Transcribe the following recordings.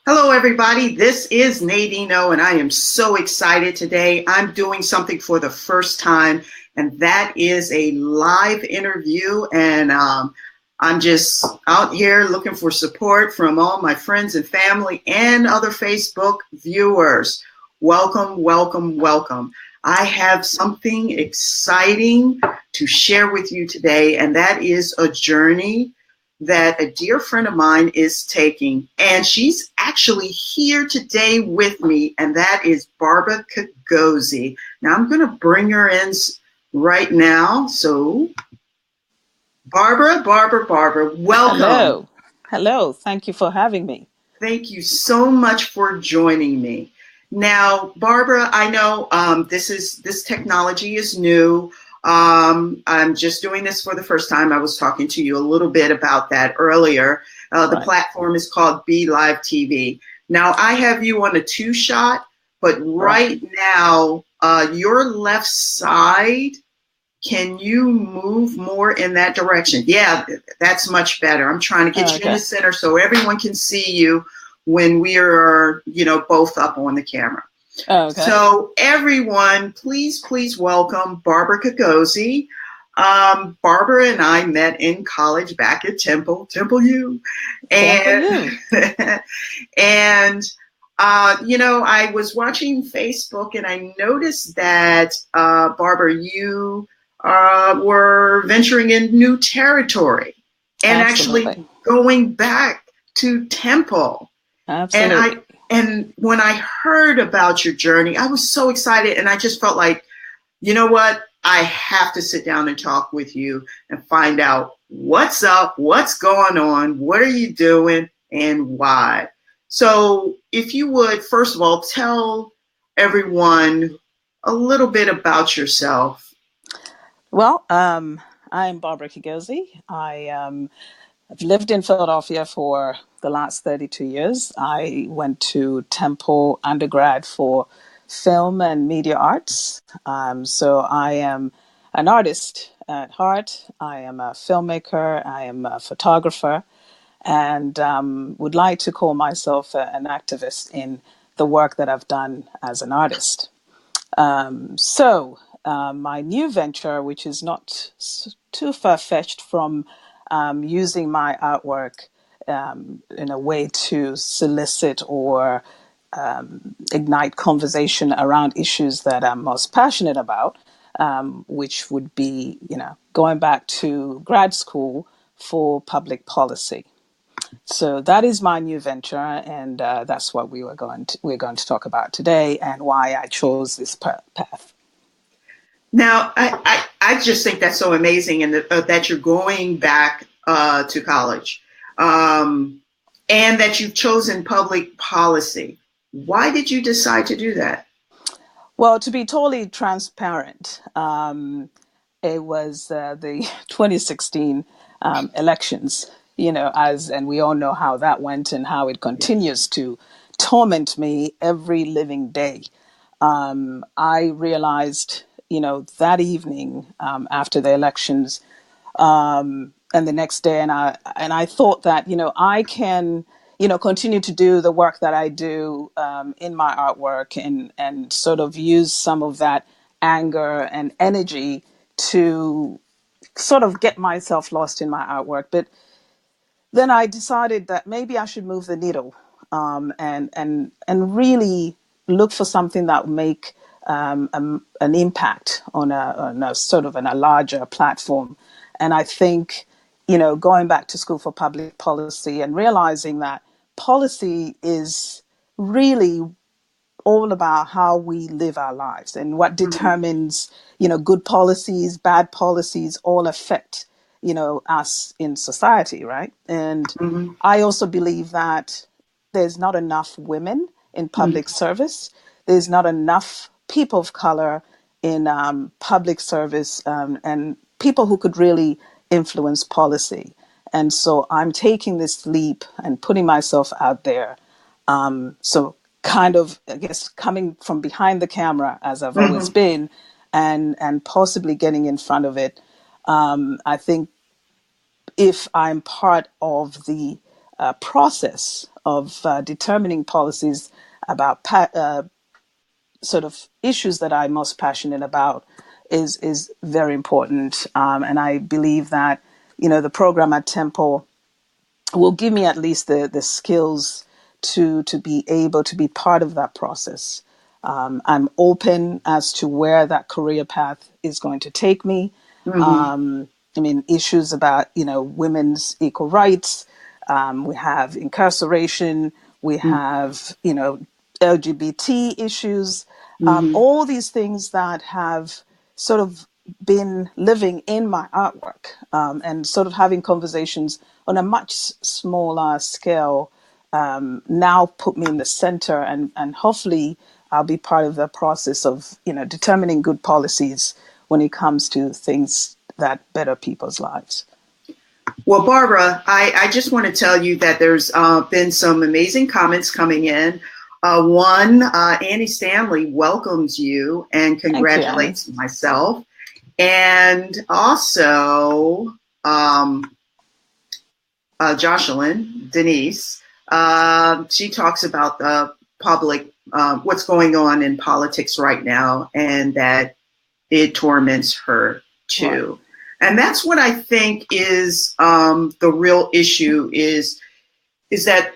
Hello, everybody. This is Nadineo, and I am so excited today. I'm doing something for the first time, and that is a live interview. And I'm just out here looking for support from all my friends and family and other Facebook viewers. Welcome, welcome, welcome. I have something exciting to share with you today, and that is a journey that a dear friend of mine is taking. And she's actually here today with me, and that is Barbara Kigozi. Now I'm going to bring her in right now. So, Barbara, welcome. Hello. Hello. Thank you for having me. Thank you so much for joining me. Now, Barbara, I know this technology is new. I'm just doing this for the first time. I was talking to you a little bit about that earlier. The Right. platform is called Be Live TV. Now, I have you on a two shot, but Right. right now, your left side, can you move more in that direction? Yeah, that's much better. I'm trying to get you in the Okay. center so everyone can see you when we are, both up on the camera. Okay. So everyone, please welcome Barbara Kigozi. Barbara and I met in college back at Temple U. Temple And, you. and I was watching Facebook and I noticed that, Barbara, you were venturing in new territory and actually Absolutely. going back to Temple. And I Absolutely. and when I heard about your journey, I was so excited and I just felt like, you know what? I have to sit down and talk with you and find out what's up, what's going on, what are you doing, and why. So, if you would, first of all, tell everyone a little bit about yourself. Well, I'm Barbara Kigozi. I've lived in Philadelphia for the last 32 years. I went to Temple undergrad for film and media arts. So I am an artist at heart. I am a filmmaker. I am a photographer, and would like to call myself an activist in the work that I've done as an artist. My new venture, which is not too far fetched from using my artwork in a way to solicit or ignite conversation around issues that I'm most passionate about, which would be, going back to grad school for public policy. So that is my new venture, and that's what we're going to talk about today, and why I chose this path. Now, I just think that's so amazing, and that you're going back to college, and that you've chosen public policy. Why did you decide to do that? Well, to be totally transparent, it was the 2016 elections. And we all know how that went and how it Yes. continues to torment me every living day. I realized, that evening after the elections, and the next day, and I thought that, I can, continue to do the work that I do in my artwork, and sort of use some of that anger and energy to sort of get myself lost in my artwork. But then I decided that maybe I should move the needle, and really look for something that would make an impact on a sort of on a larger platform. And I think, going back to school for public policy and realizing that policy is really all about how we live our lives, and what Mhm. determines, good policies, bad policies all affect, us in society, right? And Mhm. I also believe that there's not enough women in public service. There's not enough people of color in public service, and people who could really influence policy. And so I'm taking this leap and putting myself out there. So kind of, I guess, coming from behind the camera as I've always Mhm. been, and possibly getting in front of it. I think if I'm part of the process of determining policies about sort of issues that I'm most passionate about is very important. And I believe that, the program at Temple will give me at least the skills to be able to be part of that process. I'm open as to where that career path is going to take me. Mm-hmm. I mean, issues about, women's equal rights. We have incarceration. We have, LGBT issues. Mm-hmm. All these things that have sort of been living in my artwork, and sort of having conversations on a much smaller scale, now put me in the center, and hopefully I'll be part of the process of, determining good policies when it comes to things that better people's lives. Well, Barbara, I just want to tell you that there's been some amazing comments coming in. One, Annie Stanley welcomes you and Thank you, Annie. congratulates myself. And also, Jocelyn Denise, she talks about the public, what's going on in politics right now, and that it torments her too. Right. And that's what I think is the real issue is that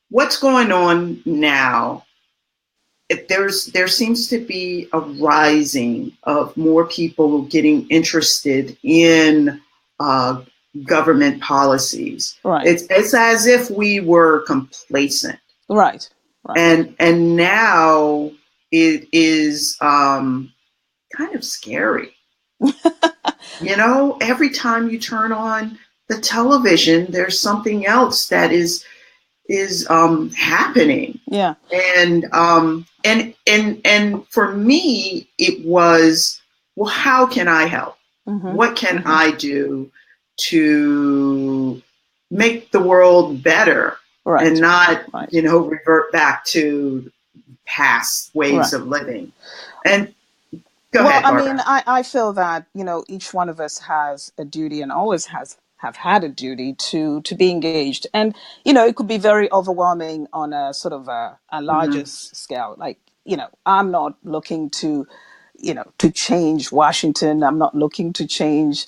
what's going on now. There seems to be a rising of more people getting interested in government policies. Right. It's as if we were complacent. Right. Right. And now it is kind of scary. Every time you turn on the television, there's something else that is happening. Yeah. And for me, it was, well, how can I help? Mm-hmm. What can I do to make the world better, right. and not, right. Revert back to past ways of living? And go ahead, Barbara. I mean, I feel that, each one of us has a duty and always have had a duty to be engaged. And, it could be very overwhelming on a sort of a larger scale. Like, I'm not looking to, to change Washington. I'm not looking to change,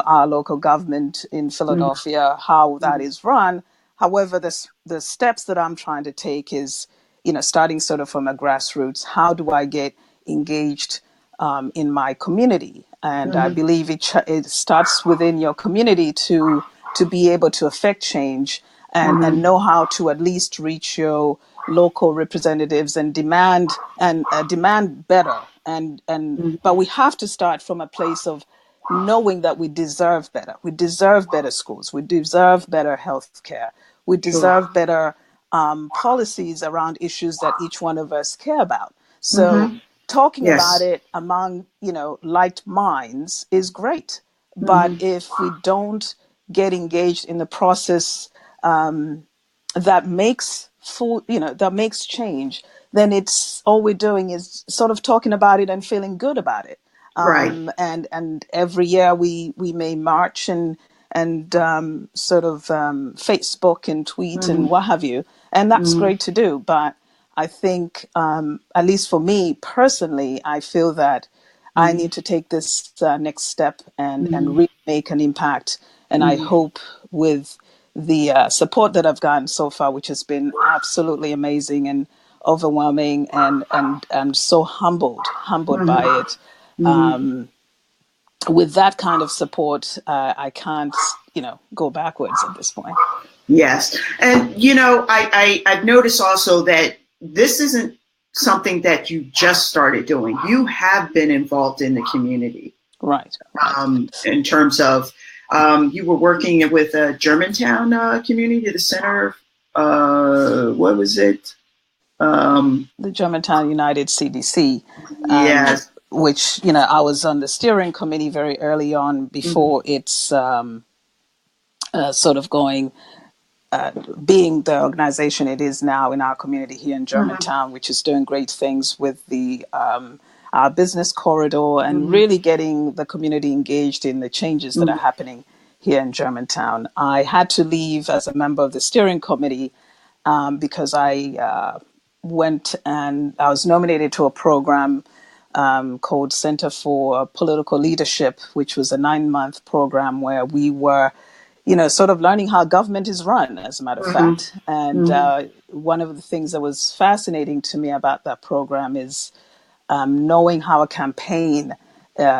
our local government in Philadelphia, how that is run. However, the steps that I'm trying to take is, starting sort of from a grassroots. How do I get engaged in my community? And I believe it starts within your community to be able to affect change, and know how to at least reach your local representatives and demand better. But we have to start from a place of knowing that we deserve better. We deserve better schools. We deserve better health care. We deserve better policies around issues that each one of us care about. So talking about it among, like minds is great. But if we don't get engaged in the process that makes that makes change, then it's all we're doing is sort of talking about it and feeling good about it. Right. And every year we may march and sort of Facebook and tweet and what have you, and that's great to do. But I think, at least for me personally, I feel that I need to take this next step and really make an impact. And I hope with the support that I've gotten so far, which has been absolutely amazing and overwhelming, and I'm so humbled by it. With that kind of support, I can't, go backwards at this point. Yes. And, I've noticed also that this isn't something that you just started doing. You have been involved in the community. Right. In terms of, you were working with a Germantown community, the center, what was it? The Germantown United CDC. Yes. Which, I was on the steering committee very early on before it's sort of going, being the organization it is now in our community here in Germantown, which is doing great things with the our business corridor and really getting the community engaged in the changes that are happening here in Germantown. I had to leave as a member of the steering committee because I went and I was nominated to a program called Center for Political Leadership, which was a 9-month program where we were, sort of learning how government is run, as a matter of fact. And one of the things that was fascinating to me about that program is knowing how a campaign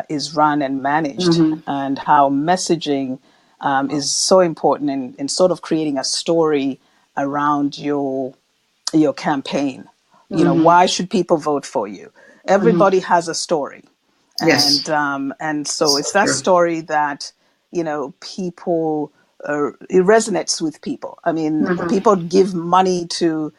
is run and managed, and how messaging is so important in sort of creating a story around your campaign. Why should people vote for you? Everybody has a story, Yes. and so So it's that true. story that people it resonates with people. I mean, people give money to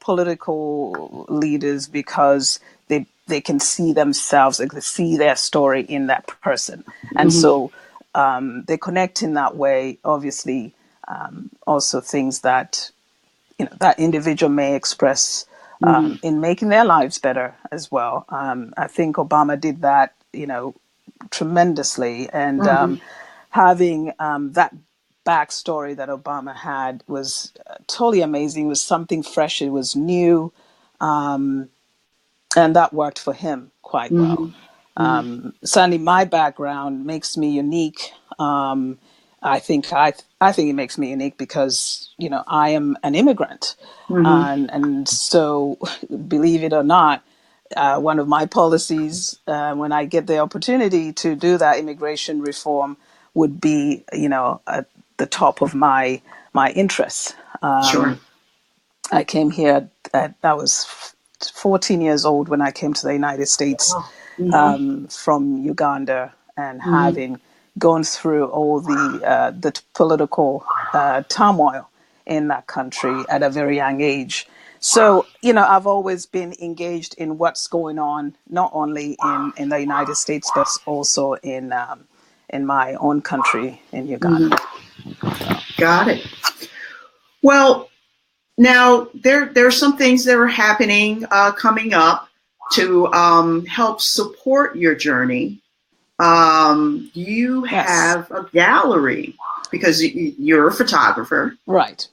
political leaders because they can see themselves, like they see their story in that person, and so they connect in that way. Obviously, also things that that individual may express in making their lives better as well. I think Obama did that, tremendously, and having that backstory that Obama had was totally amazing. It was something fresh. It was new, and that worked for him quite well. Certainly, my background makes me unique. I think it makes me unique because I am an immigrant, and so believe it or not, one of my policies when I get the opportunity to do that immigration reform would be at the top of my interests. Sure. I came here I was 14 years old when I came to the United States from Uganda, and having gone through all the political turmoil in that country at a very young age. So, I've always been engaged in what's going on, not only in the United States, but also in my own country, in Uganda. So, Got it. Well, now there are some things that are happening coming up to help support your journey. You yes. have a gallery because you're a photographer, Right.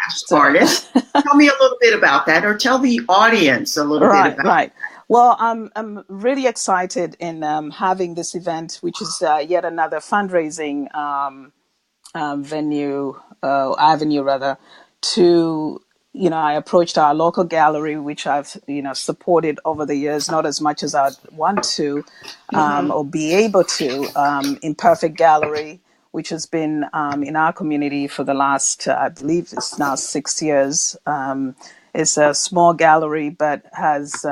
So, artist. Tell me a little bit about that, or tell the audience a little bit about. right. Well, I'm really excited in having this event, which is yet another fundraising avenue rather, to I approached our local gallery, which I've supported over the years, not as much as I'd want to or be able to. Imperfect Gallery, which has been in our community for the last I believe it's now 6 years. It's a small gallery, but has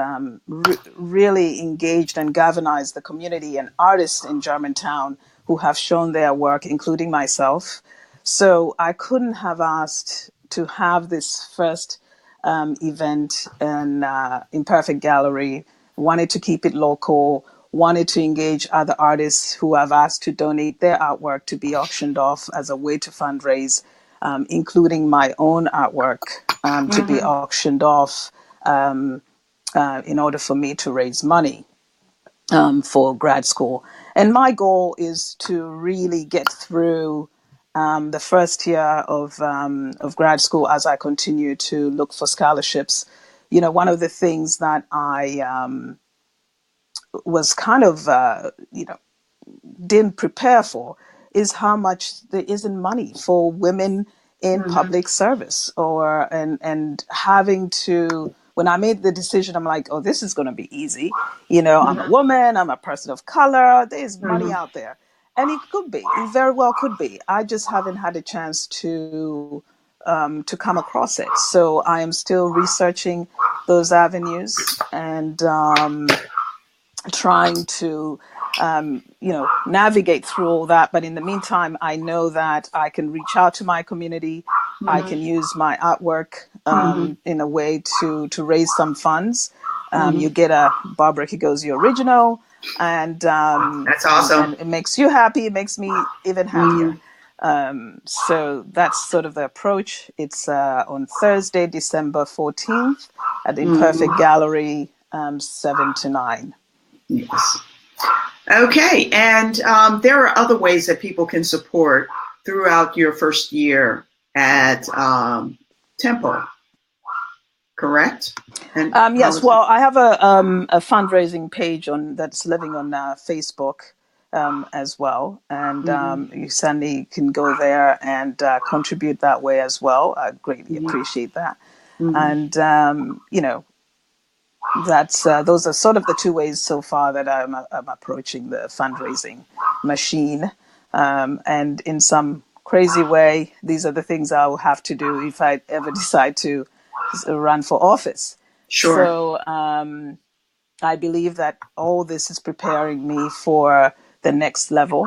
really engaged and galvanized the community and artists in Germantown who have shown their work, including myself. So I couldn't have asked to have this first event in Imperfect Gallery. Wanted to keep it local, wanted to engage other artists who have asked to donate their artwork to be auctioned off as a way to fundraise, including my own artwork to be auctioned off in order for me to raise money for grad school. And my goal is to really get through the first year of grad school as I continue to look for scholarships. One of the things that I was kind of, didn't prepare for is how much there isn't money for women in public service, or and having to, when I made the decision, I'm like, oh, this is going to be easy. I'm a woman, I'm a person of color, there's money out there. And it could be, it very well could be. I just haven't had a chance to come across it. So I am still researching those avenues, and trying to navigate through all that. But in the meantime, I know that I can reach out to my community. I can use my artwork in a way to raise some funds. You get a Barbara Kigozi original, and That's awesome. and it makes you happy. It makes me even happier. So that's sort of the approach. It's on Thursday, December 14th at the Imperfect Gallery, 7 to 9. Yes. Okay, and there are other ways that people can support throughout your first year at Temple, correct? And how Yes, is it? well, I have a fundraising page on that's living on Facebook as well, and Mm-hmm, you certainly can go there and contribute that way as well. I greatly mm-hmm, appreciate that, mm-hmm. and that's those are sort of the two ways so far that I'm approaching the fundraising machine, and in some crazy way, these are the things I'll have to do if I ever decide to run for office. Sure. So I believe that all this is preparing me for the next level,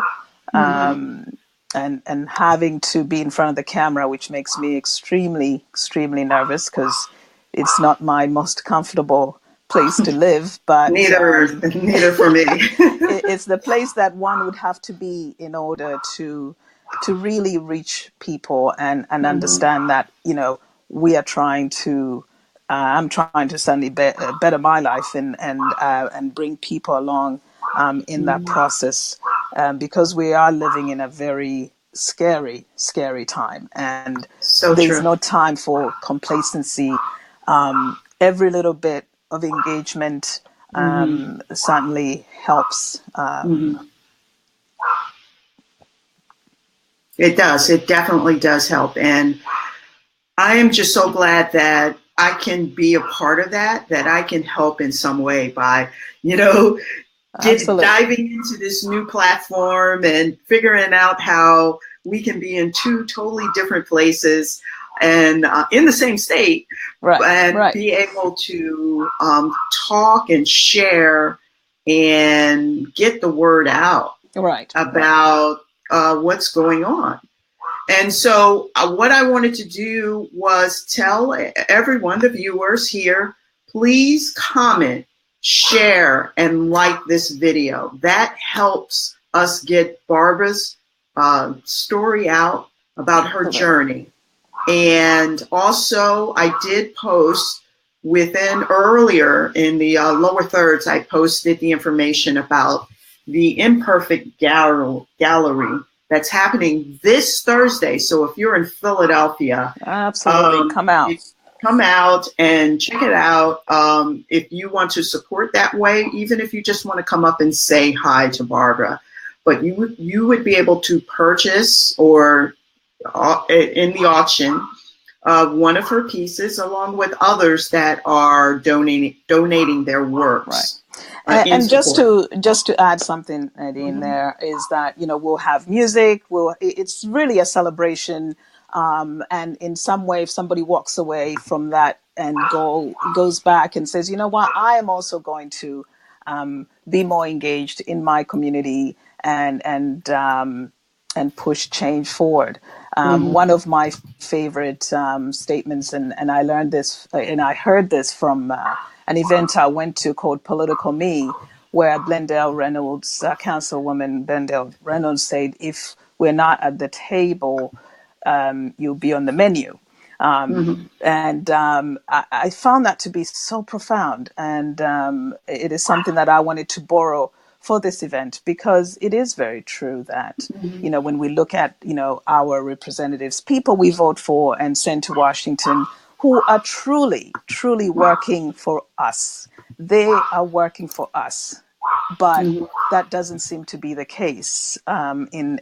Mm-hmm. and having to be in front of the camera, which makes me extremely nervous because it's not my most comfortable place to live, but Neither for me. it's the place that one would have to be in order to really reach people and Mm-hmm, understand that we are trying to I'm trying to suddenly better my life and bring people along in that mm-hmm. process, because we are living in a very scary time, and So there's true. no time for complacency. Every little bit of engagement Mm-hmm, certainly helps. mm-hmm. It does. It definitely does help. And I am just so glad that I can be a part of that, that I can help in some way by, you know, Absolutely. diving into this new platform and figuring out how we can be in two totally different places and in the same state Right. and Right. be able to talk and share and get the word out Right. Right. about what's going on. And so, what I wanted to do was tell everyone, the viewers here, please comment, share, and like this video. That helps us get Barbara's story out about her Correct. journey. And also, I did post within earlier in the lower thirds, I posted the information about the Imperfect Gallery that's happening this Thursday. So if you're in Philadelphia, Absolutely. Come out. come out and check it out. If you want to support that way, even if you just want to come up and say hi to Barbara, but you would be able to purchase or in the auction one of her pieces along with others that are donating their Right. works in And support. just to add something, Nadine, Mm-hmm, there is that we'll have music. It's really a celebration, and in some way, if somebody walks away from that and goes back and says, you know what, I am also going to be more engaged in my community and push change forward. One mm-hmm, of my favorite statements, and I learned this, and I heard this from an event I went to called Political Me, where Blendell Reynolds, Councilwoman Blendell Reynolds, said, "If we're not at the table, you'll be on the menu." mm-hmm, And I found that to be so profound. And it is something that I wanted to borrow for this event, because it is very true that, mm-hmm, when we look at, our representatives, people we vote for and send to Washington, who are truly working for us, they are working for us. But mm-hmm. that doesn't seem to be the case in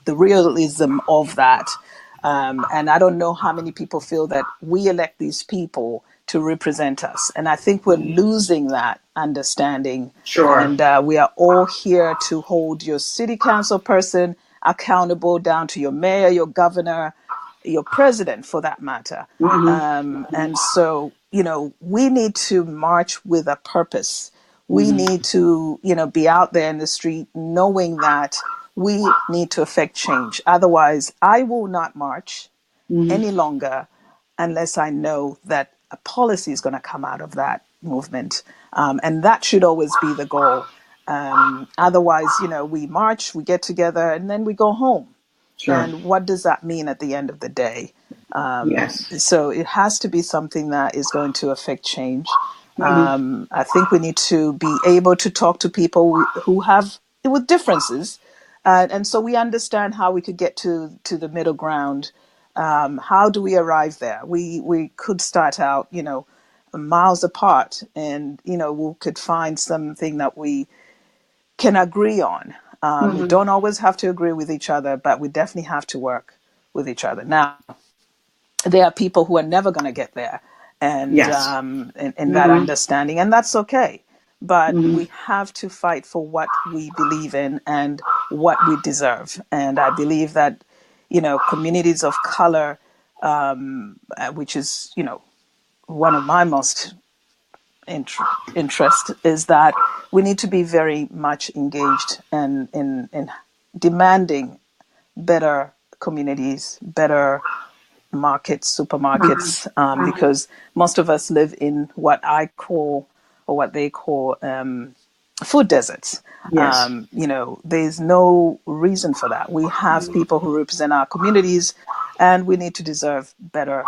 the realism of that. And I don't know how many people feel that we elect these people to represent us. And I think we're losing that understanding. Sure. And we are all here to hold your city council person accountable, down to your mayor, your governor, your president, for that matter. Mm-hmm, And so, we need to march with a purpose. We mm-hmm, need to, be out there in the street knowing that we need to affect change. Otherwise, I will not march mm-hmm. any longer unless I know that a policy is going to come out of that movement. And that should always be the goal. Otherwise, we march, we get together, and then we go home. Sure. And what does that mean at the end of the day? Yes. So it has to be something that is going to affect change. I think we need to be able to talk to people who have with differences, and so we understand how we could get to the middle ground. How do we arrive there? We could start out, miles apart, and we could find something that we can agree on. We Mm-hmm. don't always have to agree with each other, but we definitely have to work with each other. Now, there are people who are never going to get there, and Yes. in that Mm-hmm. understanding, and that's okay. But Mm-hmm. we have to fight for what we believe in and what we deserve. And I believe that, communities of color, which is, one of my most interest, is that we need to be very much engaged and in demanding better communities, better markets, supermarkets, Mm-hmm. because most of us live in what I call, or what they call, food deserts. Yes. There's no reason for that. We have people who represent our communities, and we need to deserve better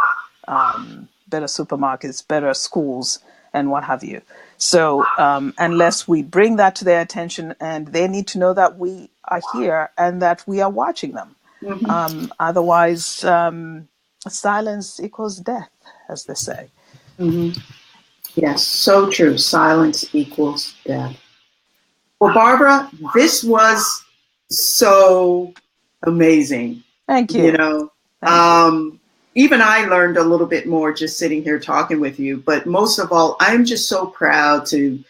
supermarkets, better schools, and what have you. So unless we bring that to their attention, and they need to know that we are here and that we are watching them. Mm-hmm. Otherwise, silence equals death, as they say. Mm-hmm. Yes, so true. Silence equals death. Well, Barbara, this was so amazing. Thank You you. know, Thank you. um, even I learned a little bit more just sitting here talking with you. But most of all, I'm just so proud to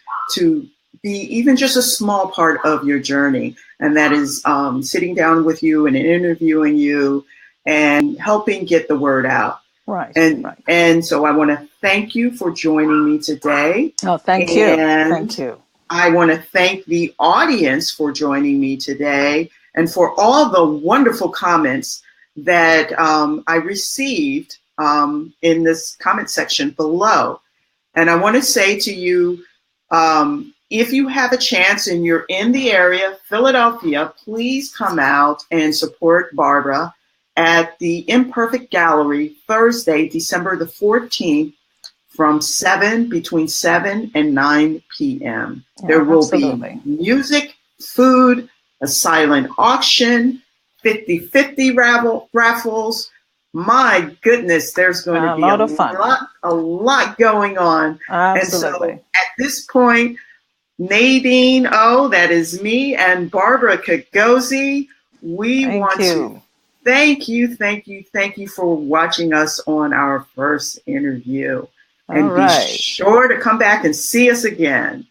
be even just a small part of your journey, and that is sitting down with you and interviewing you and helping get the word out. Right, right. And so I want to thank you for joining me today. Oh, thank you. And Thank you. I want to thank the audience for joining me today and for all the wonderful comments that I received in this comment section below. And I want to say to you, if you have a chance and you're in the area, Philadelphia, please come out and support Barbara at the Imperfect Gallery Thursday, December the 14th from between 7 and 9 p.m. Yeah, There will be absolutely. music, food, a silent auction, 50-50 raffles. My goodness, there's going to A be a lot of fun. lot going on. And so Absolutely. at this point, Nadine, that is me, and Barbara Kigozi, we Thank want to you. thank you for watching us on our first interview. All And be right. sure to come back and see us again.